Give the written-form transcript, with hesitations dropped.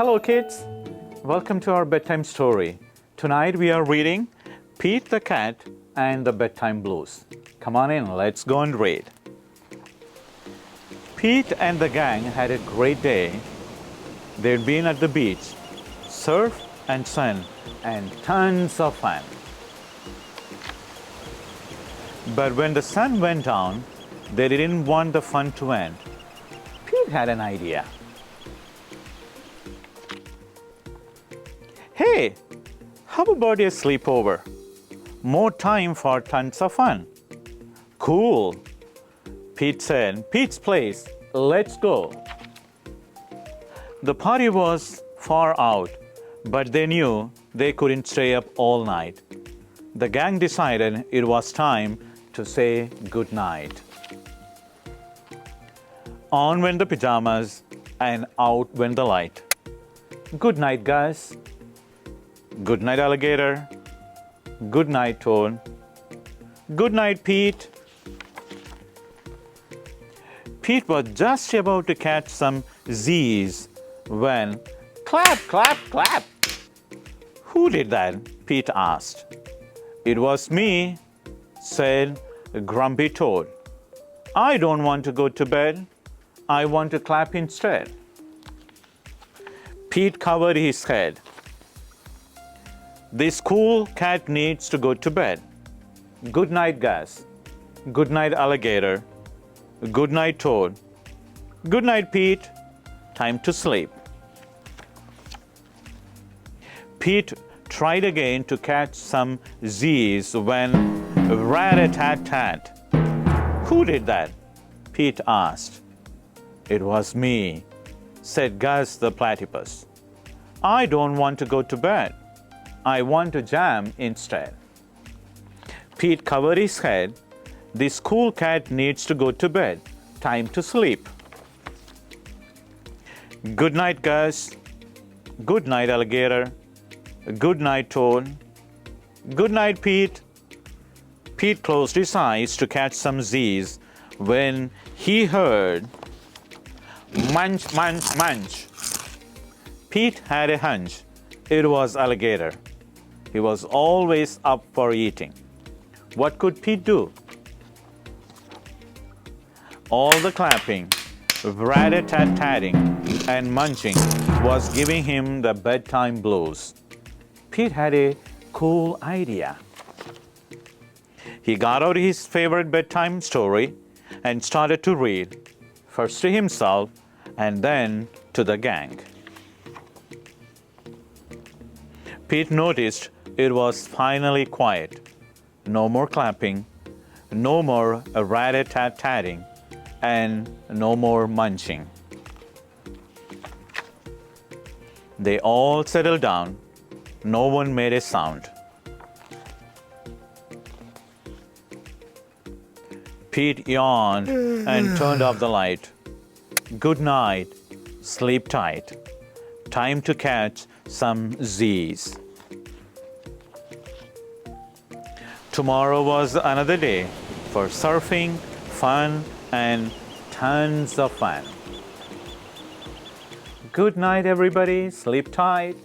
Hello kids, welcome to our bedtime story. Tonight we are reading Pete the Cat and the Bedtime Blues. Come on in, let's go and read. Pete and the gang had a great day. They'd been at the beach, surf and sun, and tons of fun. But when the sun went down, they didn't want the fun to end. Pete had an idea. Hey, how about a sleepover? More time for tons of fun. Cool, Pete said. Pete's place, let's go. The party was far out, but they knew they couldn't stay up all night. The gang decided it was time to say goodnight. On went the pajamas and out went the light. Good night, Gus. Good night, alligator. Good night, Toad. Good night, Pete. Pete was just about to catch some Z's when clap, clap, clap. Who did that? Pete asked. It was me, said Grumpy Toad. I don't want to go to bed. I want to clap instead. Pete covered his head. This cool cat needs to go to bed. Good night, Gus. Good night, alligator. Good night, Toad. Good night, Pete. Time to sleep. Pete tried again to catch some Z's when rat-a-tat-tat. Who did that? Pete asked. It was me, said Gus the platypus. I don't want to go to bed. I want to jam instead. Pete covered his head. This cool cat needs to go to bed. Time to sleep. Good night, Gus. Good night, alligator. Good night, Toad. Good night, Pete. Pete closed his eyes to catch some Z's when he heard munch, munch, munch. Pete had a hunch. It was alligator. He was always up for eating. What could Pete do? All the clapping, rat-a-tat-tatting, and munching was giving him the bedtime blues. Pete had a cool idea. He got out his favorite bedtime story and started to read, first to himself and then to the gang. Pete noticed it was finally quiet. No more clapping, no more rat-a-tat-tatting, and no more munching. They all settled down. No one made a sound. Pete yawned and turned off the light. Good night. Sleep tight. Time to catch some Z's. Tomorrow was another day for surfing, fun, and tons of fun. Good night, everybody. Sleep tight.